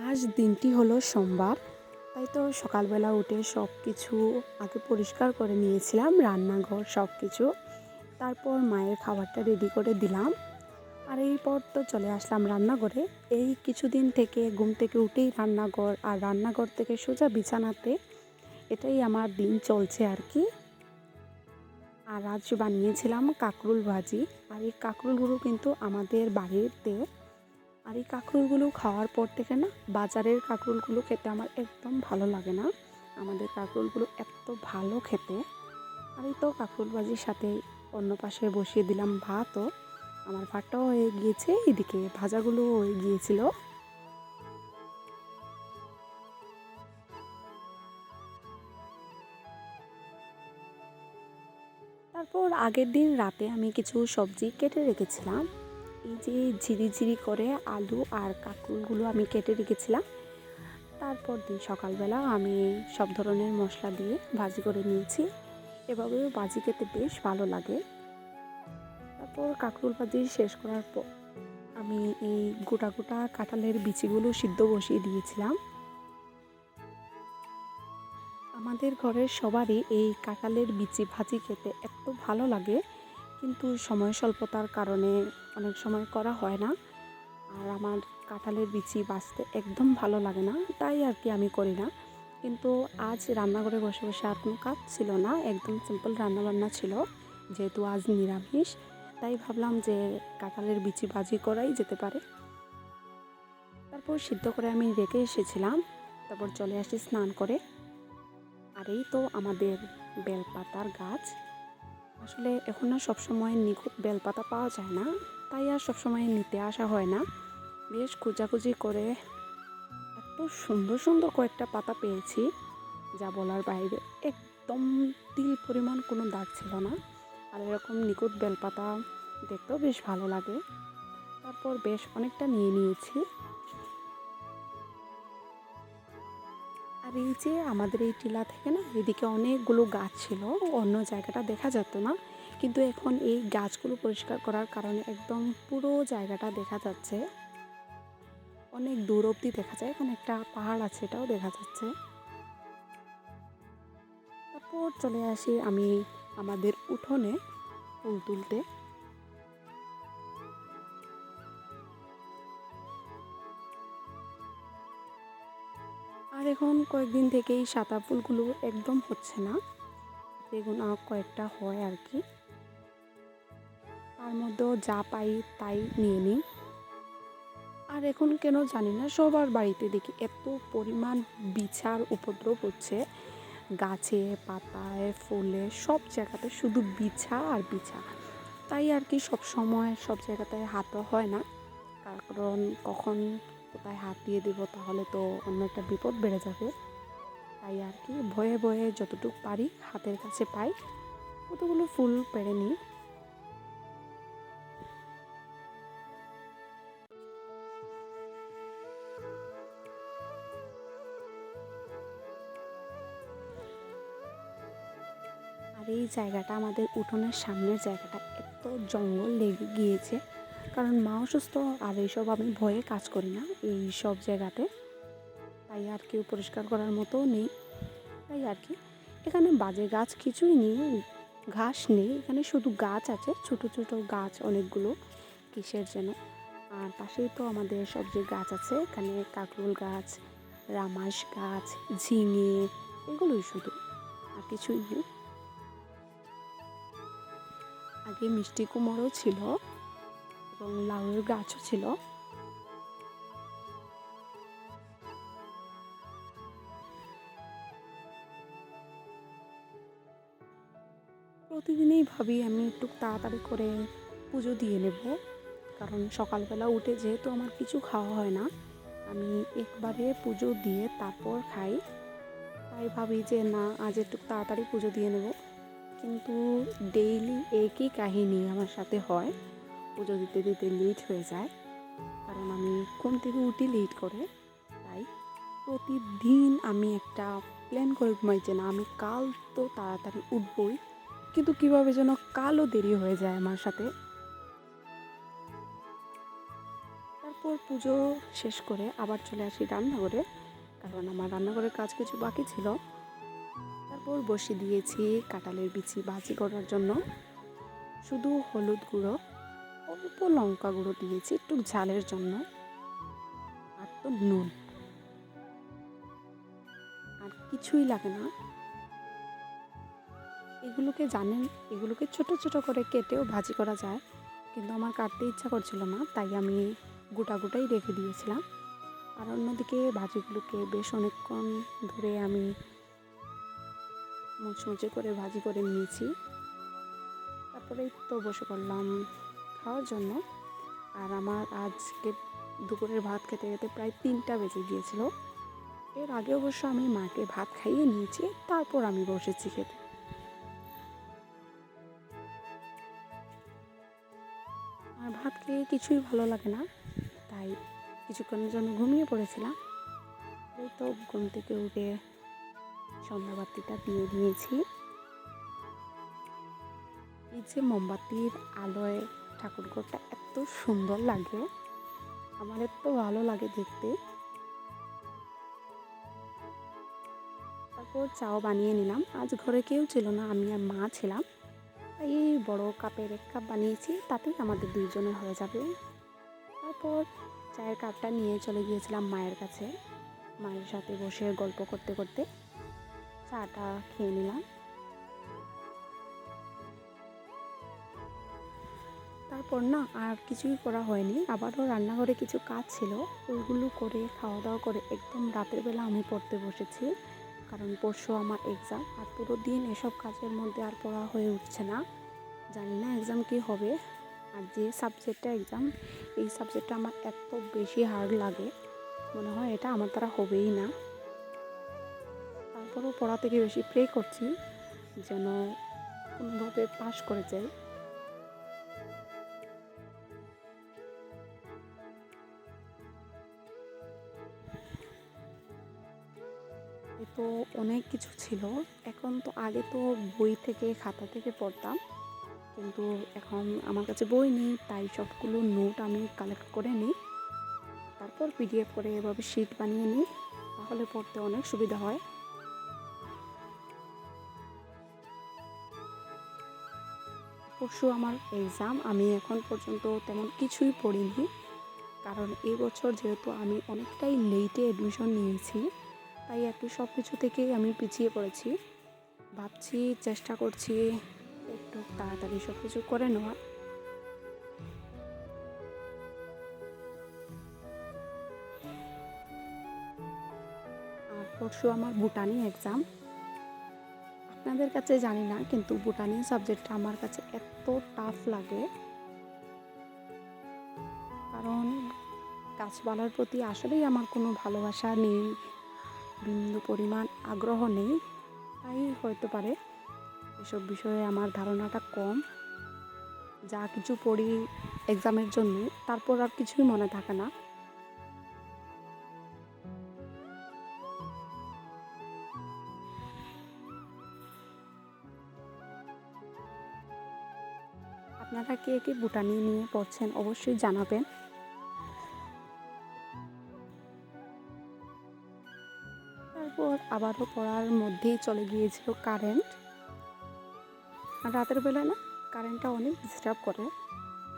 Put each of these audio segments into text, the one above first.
আজ দিনটি হলো সোমবার, তাই তো সকালবেলা উঠে সব কিছু আগে পরিষ্কার করে নিয়েছিলাম, রান্নাঘর সব কিছু। তারপর মায়ের খাবারটা রেডি করে দিলাম। আর এরপর তো চলে আসলাম রান্নাঘরে। এই কিছুদিন থেকে ঘুম থেকে উঠেই রান্নাঘর, আর রান্নাঘর থেকে সোজা বিছানাতে, এটাই আমার দিন চলছে আর কি। আর আজ বানিয়েছিলাম কাঁকরোল ভাজি। আর এই কাঁকরোলগুলো কিন্তু আমাদের বাড়িতে। আর এই কাঁকরোলগুলো খাওয়ার পর থেকে না, বাজারের কাঁকরোলগুলো খেতে আমার একদম ভালো লাগে না। আমাদের কাঁকরোলগুলো এত ভালো খেতে। আর এই তো কাঁকরোল ভাজির সাথে অন্য পাশে বসিয়ে দিলাম ভাতও। আমার ভাতটাও হয়ে গিয়েছে, এদিকে ভাজাগুলোও হয়ে গিয়েছিল। তারপর আগের দিন রাতে আমি কিছু সবজি কেটে রেখেছিলাম। এই যে ঝিরিঝিরি করে আলু আর কাঁকরোলগুলো আমি কেটে রেখেছিলাম। তারপর দিন সকালবেলা আমি সব ধরনের মশলা দিয়ে ভাজি করে নিয়েছি। এভাবেও ভাজি খেতে বেশ ভালো লাগে। তারপর কাঁকরোল ভাজি শেষ করার পর আমি এই গোটা গোটা কাঁঠালের বিচিগুলো সিদ্ধ বসিয়ে দিয়েছিলাম। আমাদের ঘরের সবারই এই কাঁঠালের বিচি ভাজি খেতে এত ভালো লাগে, কিন্তু সময় স্বল্পতার কারণে অনেক সময় করা হয় না। আর আমার কাঁঠালের বিচি বাছতে একদম ভালো লাগে না, তাই আর কি আমি করি না। কিন্তু আজ রান্নাঘরে বসে বসে আর কোনো কাজ ছিল না, একদম সিম্পল রান্নাবান্না ছিল, যেহেতু আজ নিরামিষ। তাই ভাবলাম যে কাঁঠালের বিচি ভাজি করাই যেতে পারে। তারপর সিদ্ধ করে আমি রেখে এসেছিলাম। তারপর চলে আসি স্নান করে। আর এই তো আমাদের বেলপাতার গাছ। আসলে এখন না সবসময় নিখুঁত বেলপাতা পাওয়া যায় না, তাই আর সবসময় নিতে আসা হয় না। বেশ খোঁজাখুঁজি করে এত সুন্দর সুন্দর কয়েকটা পাতা পেয়েছি, যা বলার বাইরে। একদম তিল পরিমাণ কোনো দাগ ছিল না। আর এরকম নিখুঁত বেলপাতা দেখতেও বেশ ভালো লাগে। তারপর বেশ অনেকটা নিয়ে নিয়েছি। আর এই যে আমাদের এই টিলা থেকে না, এদিকে অনেকগুলো গাছ ছিল, অন্য জায়গাটা দেখা যেত না। কিন্তু এখন এই গাছগুলো পরিষ্কার করার কারণে একদম পুরো জায়গাটা দেখা যাচ্ছে। অনেক দূর অবধি দেখা যায়, এখন একটা পাহাড় আছে, এটাও দেখা যাচ্ছে। তারপর চলে আসি আমি আমাদের উঠোনে ফুল তুলতে। আর এখন কয়েকদিন থেকেই সাদা ফুলগুলো একদম হচ্ছে না, বেগুন কয়েকটা হয় আর কি। তার মধ্যেও যা পাই তাই নিয়ে নিই। আর এখন কেন জানি না, সবার বাড়িতে দেখি এত পরিমাণ বিছার উপদ্রব হচ্ছে। গাছে, পাতায়, ফুলে, সব জায়গাতে শুধু বিছা আর বিছা। তাই আর কি সব সময় সব জায়গাতে হাতও হয় না, কারণ কখন কোথায় হাত দিয়ে দেবো, তাহলে তো অন্য একটা বিপদ বেড়ে যাবে। তাই আর কি ভয়ে ভয়ে যতটুকু পারি হাতের কাছে পাই কতগুলো ফুল পেড়ে নিই। আর এই জায়গাটা, আমাদের উঠোনের সামনের জায়গাটা এত জঙ্গল লেগে গিয়েছে, কারণ মা অসুস্থ। আর এইসব আমি ভয়ে কাজ করি না এই সব জায়গাতে, তাই আর কেউ পরিষ্কার করার মতো নেই। তাই আর কি এখানে বাজে গাছ কিছুই নেই, ঘাস নেই, এখানে শুধু গাছ আছে, ছোট ছোট গাছ অনেকগুলো, কিসের যেন। আর পাশেই তো আমাদের সবজি গাছ আছে, এখানে কাঁকরোল গাছ, রামাস গাছ, ঝিঙে, এগুলোই শুধু, আর কিছুই নেই। আগে মিষ্টি কুমড়ো ছিল এবং লাউয়ের গাছও ছিল। প্রতিদিনই ভাবি আমি একটু তাড়াতাড়ি করে পুজো দিয়ে নেব, কারণ সকালবেলা উঠে যেহেতু আমার কিছু খাওয়া হয় না, আমি একবারে পুজো দিয়ে তারপর খাই। তাই ভাবি যে না, আজ একটু তাড়াতাড়ি পুজো দিয়ে নেব। কিন্তু ডেইলি একই কাহিনী আমার সাথে হয়, পুজো দিতে দিতে লেট হয়ে যায়, কারণ আমি ঘুম থেকে উঠি লেট করে। তাই প্রতিদিন আমি একটা প্ল্যান করে ঘুমাই যে না, আমি কাল তো তাড়াতাড়ি উঠবই, কিন্তু কীভাবে যেন কালও দেরি হয়ে যায় আমার সাথে। তারপর তারপর পুজো শেষ করে আবার চলে আসি রান্নাঘরে, কারণ আমার রান্নাঘরের কাজ কিছু বাকি ছিল। তারপর বসিয়ে দিয়েছি কাঁঠালের বিচি ভাজি করার জন্য। শুধু হলুদ গুঁড়ো, অল্প লঙ্কা গুঁড়ো দিয়েছি একটু ঝালের জন্য, আর তো নুন, আর কিছুই লাগে না। এগুলোকে জানেন, এগুলোকে ছোট ছোট করে কেটেও ভাজি করা যায়, কিন্তু আমার কাটতে ইচ্ছা করছিল না, তাই আমি গোটা গোটাই রেখে দিয়েছিলাম। আর অন্যদিকে ভাজিগুলোকে বেশ অনেকক্ষণ ধরে আমি মুচমুচে করে ভাজি করে নিয়েছি। তারপরেই তো বসে পড়লাম খাওয়ার জন্য। আর আমার আজকে দুপুরের ভাত খেতে খেতে প্রায় 3টা বেজে গিয়েছিল। এর আগে অবশ্য আমি মাকে ভাত খাইয়ে নিয়েছি, তারপর আমি বসেছি খেতে। আর ভাত খেয়ে কিছুই ভালো লাগে না, তাই কিছুক্ষণের জন্য ঘুমিয়ে পড়েছিলাম। এই তো ঘুম থেকে উঠে সন্ধ্যাবাতিটা দিয়ে দিয়েছি। এই যে মোমবাতির আলোয় ঠাকুরঘরটা এত সুন্দর লাগে, আমার এত ভালো লাগে দেখতে। তারপর চাও বানিয়ে নিলাম। আজ ঘরে কেউ ছিল না, আমি আর মা ছিলাম, তাই এই বড় কাপের 1 কাপ বানিয়েছি, তাতেই আমাদের 2 জনের হয়ে যাবে। তারপর চায়ের কাপটা নিয়ে চলে গিয়েছিলাম মায়ের কাছে। মায়ের সাথে বসে গল্প করতে করতে চাটা খেয়ে নিলাম। তারপর না আর কিছুই করা হয়নি, আবারও রান্নাঘরে কিছু কাজ ছিল, ওইগুলো করে খাওয়া দাওয়া করে একদম রাতের বেলা আমি পড়তে বসেছি, কারণ পরশু আমার এক্সাম। আর পুরো দিন এসব কাজের মধ্যে আর পড়া হয়ে উঠছে না। জানি না এক্সাম কী হবে। আর যে সাবজেক্টটা এক্সাম, এই সাবজেক্টটা আমার এত বেশি হার্ড লাগে, মনে হয় এটা আমার দ্বারা হবেই না। তারপরেও পড়া থেকে বেশি প্রে করছি যেন কোনোভাবে পাশ করে যাই। তো অনেক কিছু ছিল, এখন তো আগে তো বই থেকে খাতা থেকে পড়তাম, কিন্তু এখন আমার কাছে বই নেই, তাই সবগুলো নোট আমি কালেক্ট করে নিই, তারপর পিডিএফ করে এভাবে শিট বানিয়ে নিই, তাহলে পড়তে অনেক সুবিধা হয়। পরশু আমার এক্সাম, আমি এখন পর্যন্ত তেমন কিছুই পড়িনি, কারণ এই বছর যেহেতু আমি অনেকটাই লেটে অ্যাডমিশন নিয়েছি, তাই আর কি সব কিছু থেকেই আমি পিছিয়ে পড়েছি। ভাবছি, চেষ্টা করছি একটু তাড়াতাড়ি সব কিছু করে নেওয়ার। আর পরশু আমার বুটানি এক্সাম। আপনাদের কাছে জানি না, কিন্তু বুটানি সাবজেক্টটা আমার কাছে এত টাফ লাগে, কারণ গাছপালার প্রতি আসলেই আমার কোনো ভালোবাসা নেই, বিন্দু পরিমাণ আগ্রহ নেই, তাই হতে পারে এসব বিষয়ে আমার ধারণাটা কম। যা কিছু পড়ি এক্সামের জন্য, তারপর আর কিছুই মনে থাকে না। আপনারা কে কে বুটানি নিয়ে পড়ছেন অবশ্যই জানাবেন। তারপর আবারও পড়ার মধ্যেই চলে গিয়েছিল কারেন্ট। আর রাতের বেলা না কারেন্টটা অনেক ডিস্টার্ব করে,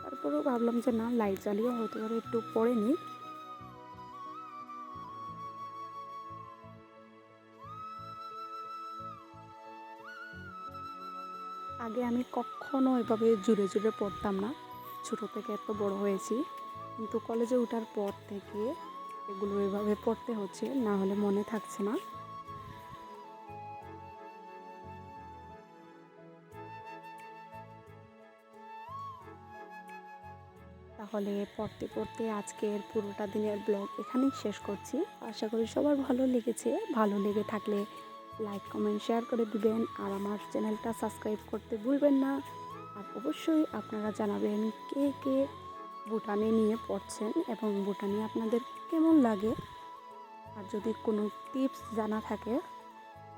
তারপরেও ভাবলাম যে না, লাইট জ্বালিয়ে হতে পারে একটু পড়ে নিই। আগে আমি কখনো এভাবে জুড়ে জুড়ে পড়তাম না, ছোটো থেকে এত বড় হয়েছি, কিন্তু কলেজে ওঠার পর থেকে এগুলো এভাবে পড়তে হচ্ছে, না হলে মনে থাকছে না। তাহলে পড়তে পড়তে আজকের পুরোটা দিনের ব্লগ এখানেই শেষ করছি। আশা করি সবার ভালো লেগেছে। ভালো লেগে থাকলে লাইক কমেন্ট শেয়ার করে দিবেন, আর আমার চ্যানেলটা সাবস্ক্রাইব করতে ভুলবেন না। আর অবশ্যই আপনারা জানাবেন কে কে বুটানি নিয়ে পড়ছেন এবং বুটানি আপনাদের কেমন লাগে। আর যদি কোনো টিপস জানা থাকে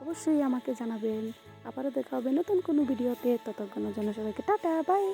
অবশ্যই আমাকে জানাবেন। আবারও দেখা হবে নতুন কোনো ভিডিওতে, ততক্ষণের জন্য সবাইকে টাটা বাই।